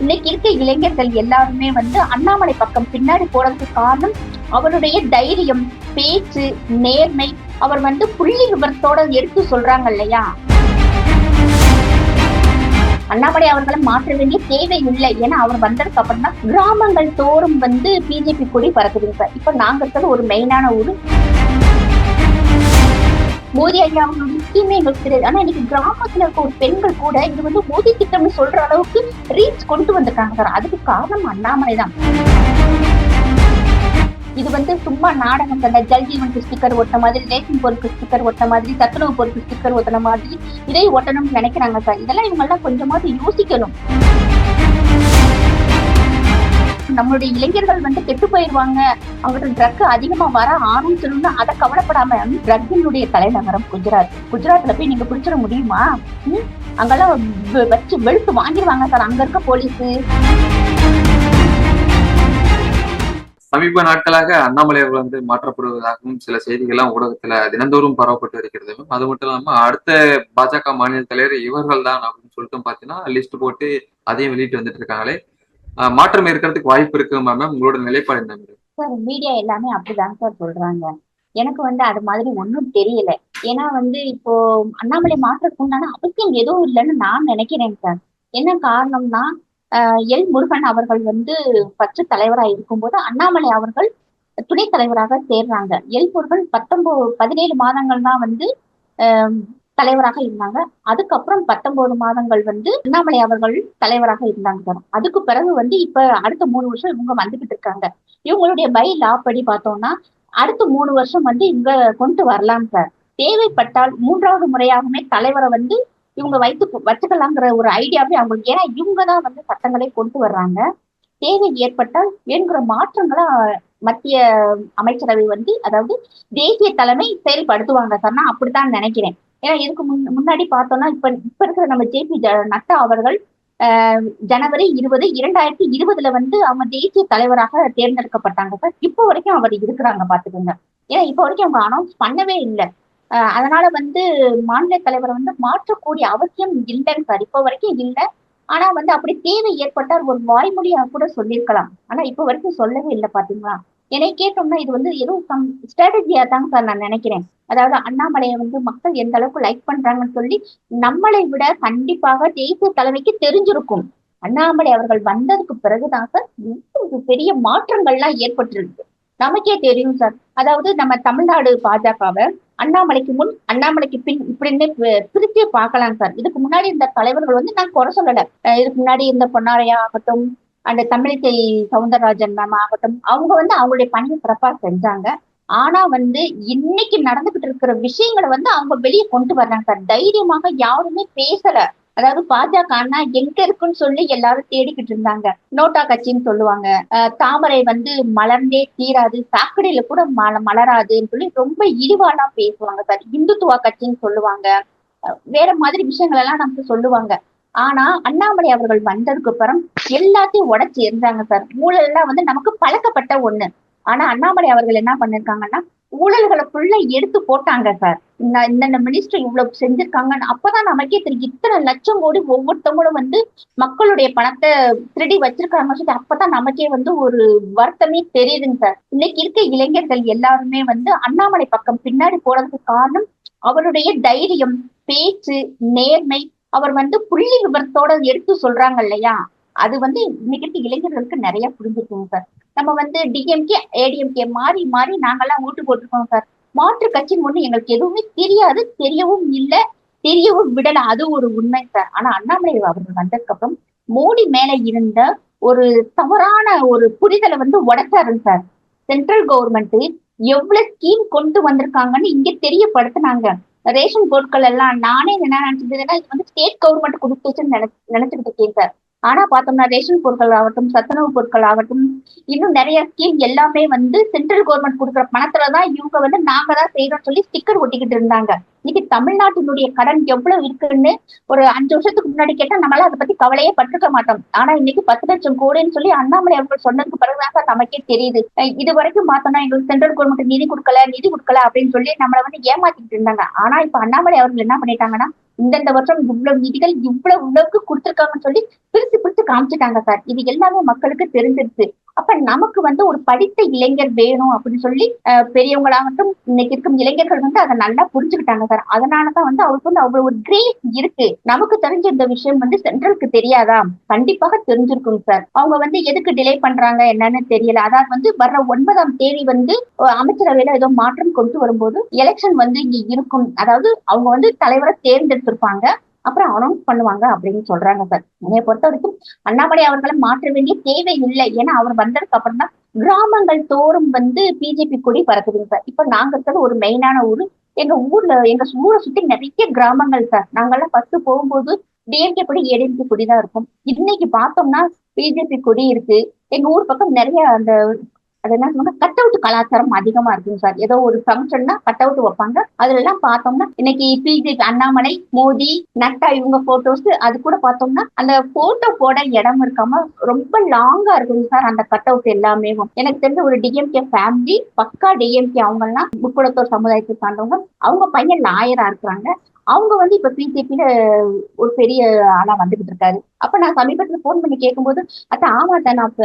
இன்னைக்கு இருக்க இளைஞர்கள் எல்லாருமே வந்து அண்ணாமலை பக்கம் பின்னாடி போறதுக்கு காரணம் அவருடைய தைரியம், பேச்சு, நேர்மை. அவர் வந்து புள்ளி விவரத்தோட எடுத்து சொல்றாங்க இல்லையா. அண்ணாமலை அவர்களை மாற்ற வேண்டிய தேவை இல்லை. ஏன்னா அவர் வந்ததுக்கு அப்புறம் தான் கிராமங்கள் தோறும் வந்து பிஜேபி கொடி பறக்குதுங்க சார். இப்ப நாங்க இருக்கிறது ஒரு மெயினான ஊரு. மோடி ஐயா அவங்களுடைய ஸ்கீமே எங்களுக்கு தெரியாது. ஆனா இன்னைக்கு கிராமத்துல இருக்க ஒரு பெண்கள் கூட இது வந்து மோடி திட்டம்னு சொல்ற அளவுக்கு ரீச் கொண்டு வந்திருக்காங்க சார். அதுக்கு காரணம் அண்ணாமலை தான். இது வந்து சும்மா நாடகம் கண்ட ஜல்ஜீவனுக்கு ஸ்டிக்கர் ஒட்ட மாதிரி, ரேஷன் பொருட்கள் ஸ்டிக்கர் ஒட்ட மாதிரி, சத்துணவு பொருட்கள் ஸ்டிக்கர் ஒட்டின மாதிரி இதை ஒட்டணும்னு நினைக்கிறாங்க சார். இதெல்லாம் இவங்க எல்லாம் கொஞ்சமாவது யோசிக்கணும். நம்மளுடைய இளைஞர்கள் வந்து கெட்டு போயிருவாங்க, அவங்களுக்கு ட்ரக் அதிகமா வர ஆரம்பிச்சிடும்னு அதை கவலைப்படாம ட்ரக்கினுடைய தலைநகரம் குஜராத். குஜராத்ல போய் நீங்க பிடிச்சிட முடியுமா? அங்கெல்லாம் வச்சு வெளுத்து வாங்கிடுவாங்க சார் அங்க இருக்க போலீஸ். சமீப நாட்களாக அண்ணாமலை அவர்கள் வந்து மாற்றப்படுவதாகவும் சில செய்திகள்லாம் ஊடகத்துல தினந்தோறும் பரவப்பட்டு இருக்கிறது. அது மட்டும் இல்லாம அடுத்த பாஜக மாநில தலைவர் இவர்கள் தான் அப்படின்னு சொல்லிட்டு பாத்தீங்கன்னா லிஸ்ட் போட்டு அதையும் வெளியிட்டு வந்துட்டு இருக்காங்களே. மாற்றம் இருக்கிறதுக்கு வாய்ப்பு இருக்கு மேம், உங்களோட நிலைப்பாடு என்ன? சார் மீடியா எல்லாமே அப்படிதான் சார் சொல்றாங்க. எனக்கு வந்து அது மாதிரி ஒன்றும் தெரியல. ஏன்னா வந்து இப்போ அண்ணாமலை மாற்றத்துக்கு உண்டான அவசியம் எதுவும் இல்லைன்னு நான் நினைக்கிறேன் சார். என்ன காரணம்னா எல் முருகன் அவர்கள் வந்து பற்று தலைவராக இருக்கும்போது அண்ணாமலை அவர்கள் துணைத் தலைவராக சேர்றாங்க. எல் முருகன் 17 மாதங்கள் தான் வந்து தலைவராக இருந்தாங்க. அதுக்கப்புறம் 19 மாதங்கள் வந்து அண்ணாமலை அவர்கள் தலைவராக இருந்தாங்க சார். அதுக்கு பிறகு வந்து இப்ப அடுத்த 3 வருஷம் இவங்க வந்துகிட்டு இருக்காங்க. இவங்களுடைய பை லா படி பார்த்தோம்னா அடுத்த 3 வருஷம் வந்து இவங்க கொண்டு வரலாம் சார். தேவைப்பட்டால் 3வது முறையாகவே தலைவரை வந்து இவங்க வச்சுக்கலாங்கிற ஒரு ஐடியாவே அவங்களுக்கு. ஏன்னா இவங்கதான் வந்து சட்டங்களை கொண்டு வர்றாங்க. தேவை ஏற்பட்டால் வேணுங்கிற மாற்றங்களை மத்திய அமைச்சரவை வந்து அதாவது தேசிய தலைமை செயல்படுத்துவாங்க சார். நான் அப்படித்தான் நினைக்கிறேன். ஏன்னா இதுக்கு முன்னாடி பார்த்தோம்னா இப்ப இருக்கிற நம்ம ஜே.பி. நட்டா அவர்கள் ஜனவரி 20, 2020 வந்து அவங்க தேசிய தலைவராக தேர்ந்தெடுக்கப்பட்டாங்க சார். இப்போ வரைக்கும் அவர் இருக்கிறாங்க பாத்துக்கோங்க. ஏன்னா இப்போ வரைக்கும் அவங்க அனௌன்ஸ் பண்ணவே இல்லை. அதனால வந்து மாநில தலைவரை வந்து மாற்றக்கூடிய அவசியம் இல்லைன்னு சார் இப்போ வரைக்கும் இல்லை. ஆனா வந்து அப்படி தேவை ஏற்பட்டால் ஒரு வாய்மொழியா கூட சொல்லியிருக்கலாம். ஆனா இப்போ வரைக்கும் சொல்லவே இல்லை பாத்தீங்களா. என்னை கேட்டோம்னா இது வந்து ஏதோ ஸ்ட்ராட்டஜியா தாங்க சார் நான் நினைக்கிறேன். அதாவது அண்ணாமலையை வந்து மக்கள் எந்த அளவுக்கு லைக் பண்றாங்கன்னு சொல்லி நம்மளை விட கண்டிப்பாக தேசிய தலைமைக்கு தெரிஞ்சிருக்கும். அண்ணாமலை அவர்கள் வந்ததுக்கு பிறகுதான் சார் பெரிய மாற்றங்கள்லாம் ஏற்பட்டிருக்கு. நமக்கே தெரியும் சார். அதாவது நம்ம தமிழ்நாடு பாஜகவை அண்ணாமலைக்கு முன் அண்ணாமலைக்கு பின் இப்படின்னு பிரிச்சே பார்க்கலாம் சார். இதுக்கு முன்னாடி இந்த தலைவர்கள் வந்து நான் குறை சொல்லல. இதுக்கு முன்னாடி இந்த பொன்னாரையா ஆகட்டும், அந்த தமிழிசை சவுந்தரராஜன் மேம் ஆகட்டும், அவங்க வந்து அவங்களுடைய பணியை சிறப்பா செஞ்சாங்க. ஆனா வந்து இன்னைக்கு நடந்துகிட்டு இருக்கிற விஷயங்களை வந்து அவங்க வெளியே கொண்டு வர்றாங்க சார். தைரியமாக யாருமே பேசல. அதாவது பாஜக எங்க இருக்குன்னு சொல்லி எல்லாரும் தேடிக்கிட்டு இருந்தாங்க. நோட்டா கட்சின்னு சொல்லுவாங்க, தாமரை வந்து மலர்ந்தே தீராது, சாக்கடையில கூட மலராதுன்னு சொல்லி ரொம்ப இழிவாலாம் பேசுவாங்க சார். இந்துத்துவா கட்சின்னு சொல்லுவாங்க, வேற மாதிரி விஷயங்கள் எல்லாம் நமக்கு சொல்லுவாங்க. ஆனா அண்ணாமலை அவர்கள் வந்ததுக்கு அப்புறம் எல்லாத்தையும் உடைச்சு இருந்தாங்க சார். ஊழல் எல்லாம் வந்து நமக்கு பழக்கப்பட்ட ஒண்ணு. ஆனா அண்ணாமலை அவர்கள் என்ன பண்ணிருக்காங்கன்னா ஊழல்களை ஃபுல்லா எடுத்து போட்டாங்க சார். இந்த மினிஸ்டர் இவ்வளவு செஞ்சிருக்காங்கன்னு அப்பதான் நமக்கே தெரியும். இத்தனை லட்சம் கோடி ஒவ்வொருத்தவங்களும் வந்து மக்களுடைய பணத்தை திருடி வச்சிருக்காங்கன்னு சொல்லி அப்பதான் நமக்கே வந்து ஒரு வருத்தமே தெரியுதுங்க சார். இன்னைக்கு இருக்க இளைஞர்கள் எல்லாருமே வந்து அண்ணாமலை பக்கம் பின்னாடி போறதுக்கு காரணம் அவருடைய தைரியம், பேச்சு, நேர்மை. அவர் வந்து புள்ளி விவரத்தோட எடுத்து சொல்றாங்க இல்லையா. அது வந்து இன்னைக்கு இளைஞர்களுக்கு நிறைய புரிஞ்சிருக்குங்க சார். நம்ம வந்து டிஎம்கே ஏடிஎம்கே மாறி மாறி நாங்கெல்லாம் ஓட்டு போட்டிருக்கோம் சார். மாற்று கட்சின்னு ஒண்ணு எங்களுக்கு எதுவுமே தெரியாது, தெரியவும் இல்லை, தெரியவும் விடல. அது ஒரு உண்மை சார். ஆனா அண்ணாமலை அவர்கள் வந்ததுக்கு அப்புறம் மோடி மேல இருந்த ஒரு தவறான ஒரு புரிதலை வந்து உடைச்சாருங்க சார். சென்ட்ரல் கவர்மெண்ட் எவ்வளவு ஸ்கீம் கொண்டு வந்திருக்காங்கன்னு இங்க தெரியப்படுத்தினாங்க. ரேஷன் பொருட்கள் எல்லாம் நானே என்ன நினைச்சதுன்னா இது வந்து ஸ்டேட் கவர்மெண்ட் கொடுத்துச்சுன்னு நினைச்சுக்கிட்டு இருக்கேன் சார். ஆனா பார்த்தோம்னா ரேஷன் பொருட்கள் ஆகட்டும், சத்துணவு பொருட்கள் ஆகட்டும், இன்னும் நிறைய ஸ்கீம் எல்லாமே வந்து சென்ட்ரல் கவர்மெண்ட் கொடுக்குற பணத்துலதான் இவங்க வந்து நாங்க தான் செய்யறோம்னு சொல்லி ஸ்டிக்கர் ஒட்டிக்கிட்டு இருந்தாங்க. இன்னைக்கு தமிழ்நாட்டினுடைய கடன் எவ்வளவு இருக்குன்னு ஒரு 5 வருஷத்துக்கு முன்னாடி கேட்டா நம்மளால அதை பத்தி கவலையே பட்டிருக்க மாட்டோம். ஆனா இன்னைக்கு 10 லட்சம் கோடின்னு சொல்லி அண்ணாமலை அவர்கள் சொன்னதுக்கு பிறகுதான் நமக்கே தெரியுது. இது வரைக்கும் பார்த்தோம்னா எங்களுக்கு சென்ட்ரல் கவர்மெண்ட் நிதி கொடுக்கல அப்படின்னு சொல்லி நம்மளை வந்து ஏமாத்திட்டு இருந்தாங்க. ஆனா இப்ப அண்ணாமலை அவர்கள் என்ன பண்ணிட்டாங்கன்னா இந்தந்த வருஷம் இவ்வளவு நிதிகள் இவ்வளவுக்கு கொடுத்திருக்காங்கன்னு சொல்லி பிரிச்சு பிரிச்சு காமிச்சிட்டாங்க சார். இது எல்லாமே மக்களுக்கு தெரிஞ்சிருச்சு. அப்ப நமக்கு வந்து ஒரு படித்த இளைஞர் வேணும் அப்படின்னு சொல்லி பெரியவங்களாகட்டும் இன்னைக்கு இருக்கும் இளைஞர்கள் வந்து அதை நல்லா புரிஞ்சுக்கிட்டாங்க சார். அதனாலதான் வந்து அவருக்கு வந்து அவ்வளவு ஒரு கிரேஸ் இருக்கு. நமக்கு தெரிஞ்ச இந்த விஷயம் வந்து சென்ட்ரலுக்கு தெரியாதா? கண்டிப்பாக தெரிஞ்சிருக்கும் சார். அவங்க வந்து எதுக்கு டிலே பண்றாங்க என்னன்னு தெரியல. அதாவது வந்து வர்ற 9ஆம் தேதி வந்து அமைச்சரவையில ஏதோ மாற்றம் கொண்டு வரும்போது எலெக்ஷன் வந்து இங்க இருக்கும். அதாவது அவங்க வந்து தலைவரை தேர்ந்தெடுத்திருப்பாங்க, அப்புறம் அனௌன்ஸ் பண்ணுவாங்க அப்படின்னு சொல்றாங்க சார். என்னைய பொறுத்த வரைக்கும் அண்ணாமலை அவர்களை மாற்ற வேண்டிய தேவை இல்லை. ஏன்னா அவர் வந்ததுக்கு அப்புறம் தான் கிராமங்கள் தோறும் வந்து பிஜேபி கொடி பறக்குதுங்க சார். இப்ப நாங்க இருக்கிறது ஒரு மெயினான ஊரு. எங்க ஊரை சுத்தி நிறைய கிராமங்கள் சார். நாங்கெல்லாம் ஃபர்ஸ்ட் போகும்போது டிஎம்கே கொடி ஏடிஎம்கே கொடி தான் இருக்கும். இன்னைக்கு பார்த்தோம்னா பிஜேபி கொடி இருக்கு. எங்க ஊர் பக்கம் நிறைய அந்த அது என்ன சொல்லுங்க கட் அவுட் கலாச்சாரம் அதிகமா இருக்குங்க சார். ஏதோ ஒரு ஃபங்க்ஷன்னா கட் அவுட் வைப்பாங்க. அதுல எல்லாம் பார்த்தோம்னா இன்னைக்கு பிஜேபி அண்ணாமலை, மோடி, நட்டா இவங்க போட்டோஸ் அது கூட பார்த்தோம்னா அந்த போட்டோ போட இடம் இருக்காம ரொம்ப லாங்கா இருக்குங்க சார் அந்த கட் அவுட் எல்லாமே. எனக்கு தெரிஞ்ச ஒரு டிஎம்கே ஃபேமிலி, பக்கா டிஎம்கே, அவங்க எல்லாம் முக்குளத்தோர் சமுதாயத்தை சார்ந்தவங்க. அவங்க பையன் லாயரா இருக்கிறாங்க. அவங்க வந்து இப்ப பிஜேபியில ஒரு பெரிய ஆளா வந்துகிட்டு இருக்காரு. அப்ப நான் சமீபத்துல போன் பண்ணி கேட்கும்போது, அத்தை ஆமாட்ட நான்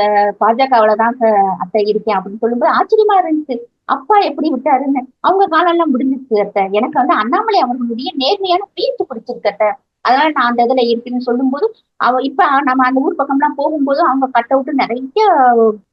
பாஜகவுல தான் அத்தை இருக்கேன் அப்படின்னு சொல்லும்போது ஆச்சரியமா இருந்துச்சு. அப்பா எப்படி விட்டாருன்னு. அவங்க காலம் எல்லாம் முடிஞ்சிச்சு அத்தை. எனக்கு வந்து அண்ணாமலை அவர்களுடைய நேர்மையான பேச்சு பிடிச்சிருக்கு அத்தை. அதனால நான் அந்த இதுல இருக்குன்னு சொல்லும்போது இப்ப நம்ம அந்த ஊர் பக்கம் எல்லாம் போகும்போது அவங்க கட் அவுட் நிறைய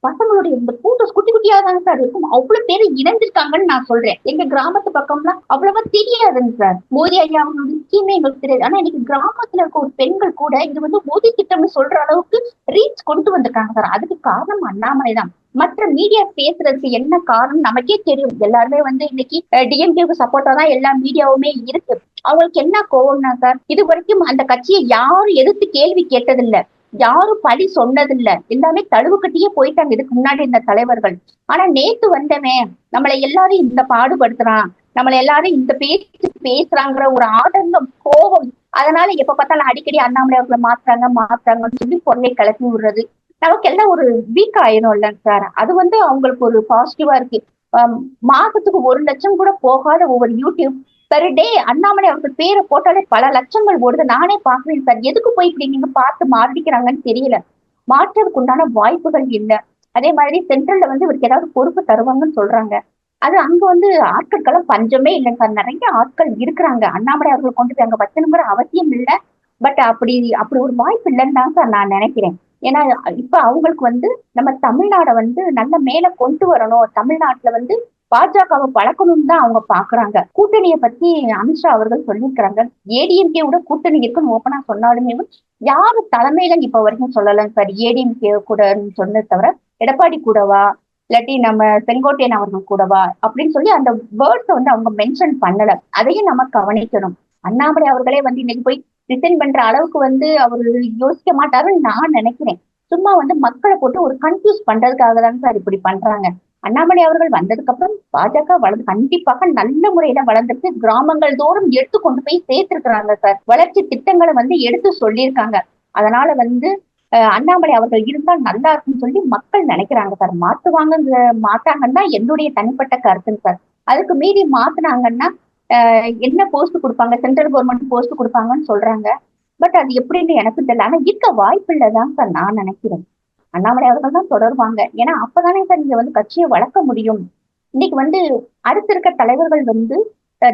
பசங்களுடைய இந்த கூட்டம் குட்டி குட்டியா தாங்க சார் இருக்கும். அவ்வளவு பேர் இணைஞ்சிருக்காங்கன்னு நான் சொல்றேன். எங்க கிராமத்து பக்கம்லாம் அவ்வளவா தெரியாதுங்க சார். மோடி ஐயா அவங்களுடைய முக்கியமே எங்களுக்கு தெரியாது. ஆனா இன்னைக்கு கிராமத்துல இருக்க ஒரு பெண்கள் கூட இது வந்து மோடி திட்டம்னு சொல்ற அளவுக்கு ரீச் கொண்டு வந்திருக்காங்க சார். அதுக்கு காரணம் அண்ணாமலை தான். மற்ற மீடியா பேசுறதுக்கு என்ன காரணம் நமக்கே தெரியும். எல்லாருமே வந்து இன்னைக்கு டிஎம்கேக்கு சப்போர்ட்டா தான் எல்லா மீடியாவுமே இருக்கு. அவங்களுக்கு என்ன கோவம்னா சார், இது வரைக்கும் அந்த கட்சியை யாரும் எதிர்த்து கேள்வி கேட்டதில்ல, யாரும் பழி சொன்னதில்ல, எல்லாமே தழுவு கட்டியே போயிட்டாங்க இதுக்கு முன்னாடி இந்த தலைவர்கள். ஆனா நேத்து வந்தவன் நம்மளை எல்லாரும் இந்த பாடுபடுத்துறான், நம்மளை எல்லாரும் இந்த பேச்சு பேசுறாங்கிற ஒரு ஆதங்கம், கோபம், அதனால எப்ப பார்த்தாலும் அடிக்கடி அண்ணாமலை அவர்களை மாத்துறாங்கன்னு சொல்லி பொருளை கிளப்பி விடுறது நமக்கு எல்லாம் ஒரு வீக் ஆயிரும் இல்லைங்க சார். அது வந்து அவங்களுக்கு ஒரு பாசிட்டிவா இருக்கு. மாசத்துக்கு 1 லட்சம் கூட போகாத ஒவ்வொரு யூடியூப் பெர் டே அண்ணாமலை அவர்கள் பேரை போட்டாலே பல லட்சங்கள் ஓடுது. நானே பாக்குறேன் சார். எதுக்கு போய் இப்படி நீங்க பார்த்து மாறிக்கிறாங்கன்னு தெரியல. மாற்றதுக்கு உண்டான வாய்ப்புகள் இல்லை. அதே மாதிரி சென்ட்ரல்ல வந்து இவருக்கு ஏதாவது பொறுப்பு தருவாங்கன்னு சொல்றாங்க. அது அங்க வந்து ஆட்களுக்கெல்லாம் பஞ்சமே இல்லைங்க சார். நிறைய ஆட்கள் இருக்கிறாங்க. அண்ணாமலை அவர்கள் கொண்டு போய் அங்க வச்சனுங்கிற அவசியம் இல்லை. பட் அப்படி அப்படி ஒரு வாய்ப்பு இல்லைன்னு தான் சார் நான் நினைக்கிறேன். ஏன்னா இப்ப அவங்களுக்கு வந்து நம்ம தமிழ்நாடை வந்து நல்ல மேல கொண்டு வரணும், தமிழ்நாட்டுல வந்து பாஜகவை பழக்கணும்னு தான் அவங்க பாக்குறாங்க. கூட்டணியை பத்தி அமித்ஷா அவர்கள் சொல்லியிருக்கிறாங்க. ஏடிஎம்கே விட கூட்டணி இருக்குன்னு ஓப்பனா சொன்னாலுமே யாரு தலைமையில இப்ப வரைக்கும் சொல்லலாம் சார். ஏடிஎம்கே கூட சொன்னதை தவிர எடப்பாடி கூடவா இல்லாட்டி நம்ம செங்கோட்டையன் அவர்கள் கூடவா அப்படின்னு சொல்லி அந்த வேர்ட்ஸை வந்து அவங்க மென்ஷன் பண்ணல. அதையும் நம்ம கவனிக்கணும். அண்ணாமலை அவர்களே வந்து இன்னைக்கு போய் ரிசைன் பண்ற அளவுக்கு வந்து அவரு யோசிக்க மாட்டாருன்னு நான் நினைக்கிறேன். சும்மா வந்து மக்களை போட்டு ஒரு கன்ஃபியூஸ் பண்றதுக்காக தான் சார் இப்படி பண்றாங்க. அண்ணாமலை அவர்கள் வந்ததுக்கு அப்புறம் பாஜக கண்டிப்பாக நல்ல முறையில வளர்ந்துருக்கு. கிராமங்கள் தோறும் எடுத்து கொண்டு போய் சேர்த்திருக்கிறாங்க சார். வளர்ச்சி திட்டங்களை வந்து எடுத்து சொல்லியிருக்காங்க. அதனால வந்து அண்ணாமலை அவர்கள் இருந்தால் நல்லா இருக்குன்னு சொல்லி மக்கள் நினைக்கிறாங்க சார். மாத்தாங்கன்னு தான் என்னுடைய தனிப்பட்ட கருத்துங்க சார். அதுக்கு மீறி மாத்தினாங்கன்னா என்ன போஸ்ட் கொடுப்பாங்க, சென்ட்ரல் கவர்மெண்ட் போஸ்ட் கொடுப்பாங்கன்னு சொல்றாங்க. பட் அது எப்படின்னு எனக்கு தெரியல. ஆனா இருக்க வாய்ப்பு இல்லதான் சார் நான் நினைக்கிறேன். அண்ணாமலை அவர்கள் தான் தொடருவாங்க. ஏன்னா அப்பதானே சார் நீங்க வந்து கட்சியை வளர்க்க முடியும். இன்னைக்கு வந்து அடுத்த இருக்க தலைவர்கள் வந்து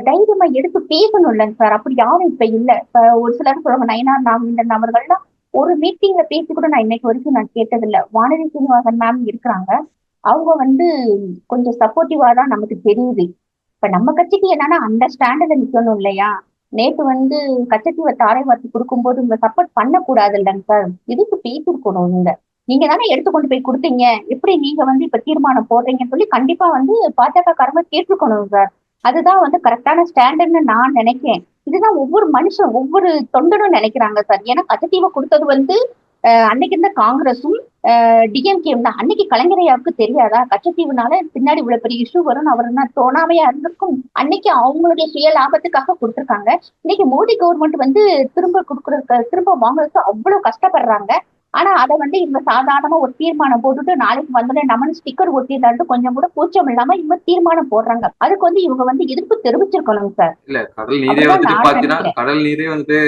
தைரியமா எடுத்து பேசணும் இல்லைங்க சார். அப்படி யாரும் இப்ப இல்ல. இப்ப ஒரு சிலர் சொல்லுவாங்க நயினார் நாகேந்திரன் அவர்கள்லாம் ஒரு மீட்டிங்ல பேசி கூட நான் இன்னைக்கு வரைக்கும் நான் கேட்டதில்லை. வானதி சீனிவாசன் மேம் இருக்கிறாங்க. அவங்க வந்து கொஞ்சம் சப்போர்ட்டிவா தான் நமக்கு தெரியுது. இப்ப நம்ம கட்சிக்கு என்னன்னா அந்த ஸ்டாண்டர்ட்ல நிக்கணும் இல்லையா. நேத்து வந்து கச்சத்தீவை தாரை வார்த்தை கொடுக்கும்போது உங்க சப்போர்ட் பண்ணக்கூடாது இல்லைங்க சார். இதுக்கு பேசிருக்கணும். நீங்க தானே எடுத்து கொண்டு போய் கொடுத்தீங்க, எப்படி நீங்க வந்து இப்ப தீர்மானம் போடுறீங்கன்னு சொல்லி கண்டிப்பா வந்து பாஜக காரங்க கேட்டுக்கணும் சார். அதுதான் வந்து கரெக்டான ஸ்டாண்டர்ட்னு நான் நினைக்கிறேன். இதுதான் ஒவ்வொரு மனுஷன் ஒவ்வொரு தொண்டனும் நினைக்கிறாங்க சார். ஏன்னா கச்சத்தீவை கொடுத்தது வந்து அன்னைக்கு இருந்த காங்கிரஸும் டிஎம்கே தான். அன்னைக்கு கலைஞரையாவுக்கு தெரியாதா கச்சத்தீவுனால பின்னாடி இவ்வளவு பெரிய இஷ்யூ வரும்னு அவர் என்ன தோணாமையா இருந்திருக்கும். அன்னைக்கு அவங்களுடைய சுய லாபத்துக்காக கொடுத்துருக்காங்க. இன்னைக்கு மோடி கவர்மெண்ட் வந்து திரும்ப வாங்குறதுக்கு அவ்வளவு கஷ்டப்படுறாங்க. ஆனா அதை வந்து இவங்க சாதாரணமா ஒரு தீர்மானம் போட்டுட்டு நாளைக்கு வந்தோடனே நம்ம ஸ்டிக்கர் ஒட்டிடலான்ட்டு கொஞ்சம் கூட கூச்சம் இல்லாம இவங்க தீர்மானம் போடுறாங்க. அதுக்கு வந்து இவங்க வந்து எதிர்ப்பு தெரிவிச்சிருக்கணும் சார். இல்ல கடல் நீரே அப்படிதான் வந்துட்டு நான் பாத்தீங்கன்னா, நினைக்கிறேன். கடல் நீரே வந்துட்டு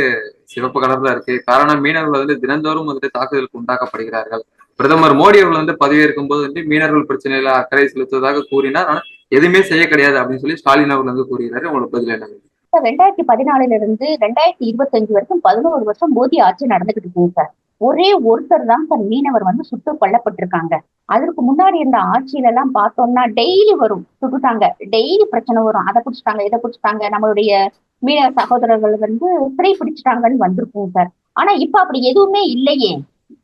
சிவப்பு கலர்ல இருக்கு. காரணம் மீனவர்கள் வந்து தினந்தோறும் வந்துட்டு தாக்குதலுக்கு உண்டாக்கப்படுகிறார்கள். பிரதமர் மோடி அவர்கள் வந்து பதவியேற்கும் போது வந்து மீனவர்கள் பிரச்சனையில அக்கறை செலுத்துவதாக கூறினார். ஆனா எதுவுமே செய்ய கிடையாது அப்படின்னு சொல்லி ஸ்டாலின் அவர்கள் வந்து கூறுகிறாரு. உங்களுக்கு பதில் என்ன? 2014 இருந்து 2025 வரைக்கும் 11 வருஷம் மோடி ஆட்சி நடந்துகிட்டு இருக்குங்க சார். ஒரே ஒருத்தர் தான் சார் மீனவர் வந்து சுட்டு கொல்லப்பட்டிருக்காங்க. அதற்கு முன்னாடி இருந்த ஆட்சியில எல்லாம் பார்த்தோம்னா டெய்லி வரும் சுட்டுட்டாங்க, டெய்லி பிரச்சனை வரும், அதை பிடிச்சிட்டாங்க இதை பிடிச்சிட்டாங்க, நம்மளுடைய மீனவ சகோதரர்கள் வந்து சிறை பிடிச்சிட்டாங்கன்னு வந்திருக்கும் சார். ஆனா இப்ப அப்படி எதுவுமே இல்லையே.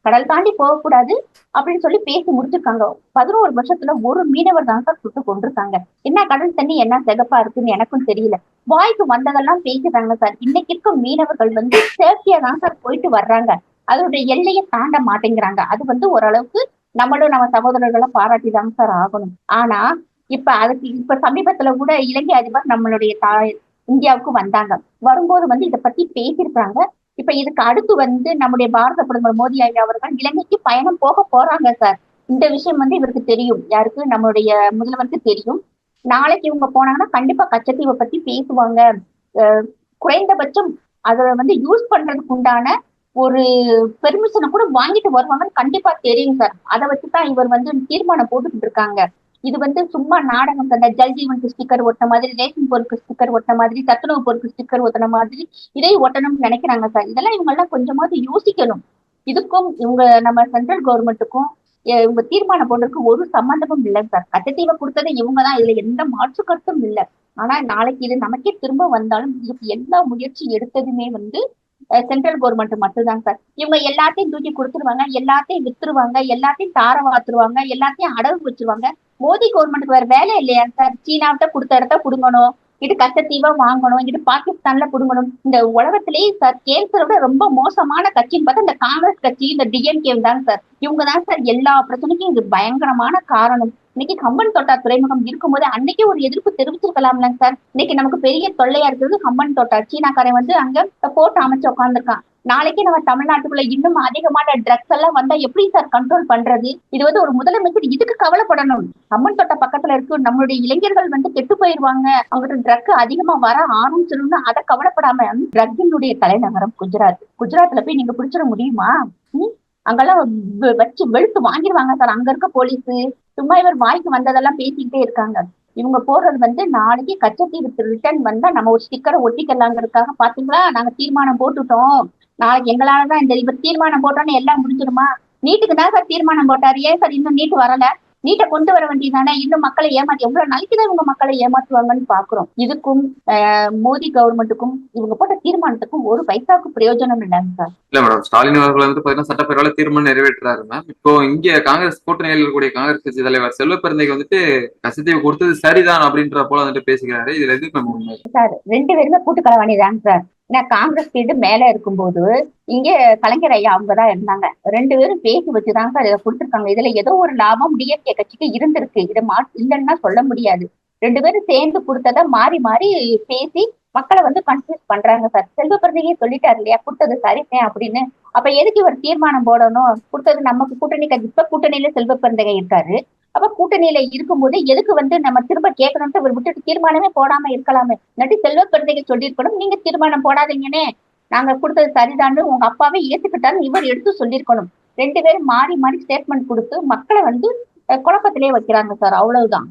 கடல் தாண்டி போகக்கூடாது அப்படின்னு சொல்லி பேசி முடிச்சிருக்காங்க. 11 வருஷத்துல ஒரு மீனவர் தான் சார் சுட்டு கொண்டிருக்காங்க. என்ன கடல் தண்ணி என்ன சிகப்பா இருக்குன்னு எனக்கும் தெரியல. வாய்க்கு வந்ததெல்லாம் பேசிட்டாங்க சார். இன்னைக்கு இருக்க மீனவர்கள் வந்து சேஃப்டியா தான் சார் போயிட்டு வர்றாங்க. அதோட எல்லையை தாண்ட மாட்டேங்கிறாங்க. அது வந்து ஓரளவுக்கு நம்மளும் நம்ம சகோதரர்களை பாராட்டிதாங்க சார் ஆகணும். ஆனா இப்ப சமீபத்துல கூட இலங்கை அதிபர் நம்மளுடைய இந்தியாவுக்கு வந்தாங்க. வரும்போது வந்து இதை பத்தி பேசியிருக்காங்க. இப்ப இதுக்கு அடுத்து வந்து நம்முடைய பாரத பிரதமர் மோடி ஐயா அவர்கள் இலங்கைக்கு பயணம் போக போறாங்க சார். இந்த விஷயம் வந்து இவருக்கு தெரியும், யாருக்கு, நம்மளுடைய முதல்வருக்கு தெரியும். நாளைக்கு இவங்க போனாங்கன்னா கண்டிப்பா கச்சத்தீவை பத்தி பேசுவாங்க. அஹ் குறைந்தபட்சம் அதை வந்து யூஸ் பண்றதுக்கு உண்டான ஒரு பெர்மிஷனை கூட வாங்கிட்டு வருவாங்கன்னு கண்டிப்பா தெரியும் சார். அதை வச்சுதான் இவர் வந்து தீர்மானம் போட்டுக்கிட்டு இருக்காங்க. இது வந்து சும்மா நாடகம் சார். இந்த ஜல் ஜீவனுக்கு ஸ்டிக்கர் ஒட்டின மாதிரி, ரேஷன் பொருட்கள் ஸ்டிக்கர் ஒட்டின மாதிரி, சத்துணவு பொருட்கள் ஸ்டிக்கர் ஒட்டின மாதிரி இதை ஒட்டணும்னு நினைக்கிறாங்க சார். இதெல்லாம் இவங்க எல்லாம் கொஞ்சமாவது யோசிக்கணும். இதுக்கும் இவங்க நம்ம சென்ட்ரல் கவர்மெண்ட்டுக்கும் இவங்க தீர்மானம் போடுறதுக்கு ஒரு சம்பந்தமும் இல்லை சார். கச்சத்தீவை கொடுத்தது இவங்கதான், இதுல எந்த மாற்று கருத்தும் இல்லை. ஆனா நாளைக்கு இது நமக்கே திரும்ப வந்தாலும் இதுக்கு எல்லா முயற்சி எடுத்ததுமே வந்து சென்ட்ரல் கவர்மெண்ட் மட்டும்தான் சார். இவங்க எல்லாத்தையும் தூக்கி கொடுத்துருவாங்க, எல்லாத்தையும் வித்துருவாங்க, எல்லாத்தையும் தார வாத்துருவாங்க, எல்லாத்தையும் அடகு வச்சிருவாங்க. மோடி கவர்மெண்ட்டுக்கு வேற வேலை இல்லையா சார்? சீனாவிட்ட கொடுத்த இடத்த புடுங்கணும், இது கச்சத்தீவா வாங்கணும், இது பாகிஸ்தான்ல புடுங்கணும். இந்த உலகத்திலேயே சார் கேன்சரை விட ரொம்ப மோசமான கட்சின்னு பார்த்தா இந்த காங்கிரஸ் கட்சி, இந்த டிஎம்கே தான் சார். இவங்க தான் சார் எல்லா பிரச்சனைக்கும் இது பயங்கரமான காரணம். இன்னைக்கு கம்பன் தோட்டா துறைமுகம் இருக்கும்போது அன்னைக்கே ஒரு எதிர்ப்பு தெரிவிச்சிருக்கலாம்ல சார். இன்னைக்கு நமக்கு பெரிய தொல்லையா இருக்கிறது கம்பன் தோட்டா. சீனாக்காரன் வந்து அங்க போட்டு அமைச்சு உட்காந்துருக்கான். நாளைக்கு நம்ம தமிழ்நாட்டுக்குள்ள இன்னும் அதிகமான ட்ரக்ஸ் எல்லாம் வந்தா எப்படி சார் கண்ட்ரோல் பண்றது? இது வந்து ஒரு முதலமைச்சர் இதுக்கு கவலைப்படணும். கம்பன் தோட்ட பக்கத்துல இருக்கு நம்மளுடைய இளைஞர்கள் வந்து கெட்டு போயிருவாங்க, அவங்ககிட்ட ட்ரக் அதிகமா வர ஆரம்பிச்சிடும்னு அதை கவலைப்படாம ட்ரக்கினுடைய தலைநகரம் குஜராத். குஜராத்ல போய் நீங்க பிடிச்சிட முடியுமா? அங்கெல்லாம் வச்சு வெளுத்து வாங்கிடுவாங்க சார் அங்க இருக்க போலீஸ். சும்மா இவர் வாய்க்கு வந்ததெல்லாம் பேசிக்கிட்டே இருக்காங்க. இவங்க போடுறது வந்து நாளைக்கு கச்சத்தீவு ரிட்டர்ன் வந்தா நம்ம ஒரு ஸ்டிக்கரை ஒட்டிக்கலாங்கிறதுக்காக பாத்தீங்களா நாங்க தீர்மானம் போட்டுட்டோம், நாளைக்கு எங்களாலதான் இந்த இவர் தீர்மானம் போட்டோன்னு எல்லாம் முடிஞ்சிருமா? நீட்டுக்கு தான் சார் தீர்மானம் போட்டாரு, ஏன் சார் இன்னும் நீட்டு வரல? நீட்டை கொண்டு வர வேண்டியதானே? இன்னும் மக்களை ஏமாத்தி எவ்வளவு நாளைக்குதான் இவங்க மக்களை ஏமாத்துவாங்கன்னு பாக்குறோம். இதுக்கும் மோடி கவர்மெண்ட்டுக்கும் இவங்க போட்ட தீர்மானத்துக்கும் ஒரு பைசாவுக்கு பிரயோஜனம் இல்லைங்க சார். இல்ல மேடம், ஸ்டாலின் அவர்கள் வந்து பாத்தீங்கன்னா சட்டப்பேரவையில தீர்மானம் நிறைவேற்றாரு மேம். இப்போ இங்க காங்கிரஸ் கூட்டணியில் இருக்கக்கூடிய காங்கிரஸ் கட்சி தலைவர் செல்வ பெருந்தைக்கு வந்துட்டு கச்சத்தீவு கொடுத்தது சரிதான் அப்படின்ற போல வந்துட்டு பேசுகிறாரு. இதுல எது மேம் உண்மை? சார் 2 பேருமே கூட்டுக்களவாணி தாங்க சார். ஏன்னா காங்கிரஸ் சீட்டு மேல இருக்கும்போது இங்க கலைஞர் ஐயா அவங்கதான் இருந்தாங்க. 2 பேரும் பேசி வச்சுதாங்க சார் இதை கொடுத்துருக்காங்க. இதுல ஏதோ ஒரு லாபம் டிஎம்கே கட்சிக்கு இருந்திருக்கு, இதை இல்லைன்னா சொல்ல முடியாது. 2 பேரும் சேர்ந்து கொடுத்ததை மாறி மாறி பேசி மக்களை வந்து கன்ஃபியூஸ் பண்றாங்க சார். செல்வ பிரதிகையே சொல்லிட்டாரு இல்லையா கொடுத்தது சரிதான் அப்படின்னு. அப்ப எதுக்கு இவர் தீர்மானம் போடணும்? கொடுத்தது நமக்கு கூட்டணி கட்சி. இப்ப கூட்டணியில செல்வ பெருந்தகை இருக்காரு. அப்ப கூட்டணியில இருக்கும்போது எதுக்கு வந்து நம்ம திரும்ப கேட்கணும்ட்டு இவர் விட்டுட்டு தீர்மானமே போடாம இருக்கலாமே. இல்லாட்டி செல்வ பெருந்தகை சொல்லியிருக்கணும், நீங்க தீர்மானம் போடாதீங்கன்னே, நாங்க கொடுத்தது சரிதான்னு உங்க அப்பாவே ஏத்துக்கிட்டான்னு இவர் எடுத்து சொல்லியிருக்கணும். 2 பேரும் மாறி மாறி ஸ்டேட்மெண்ட் கொடுத்து மக்களை வந்து குழப்பத்திலே வைக்கிறாங்க சார். அவ்வளவுதான்.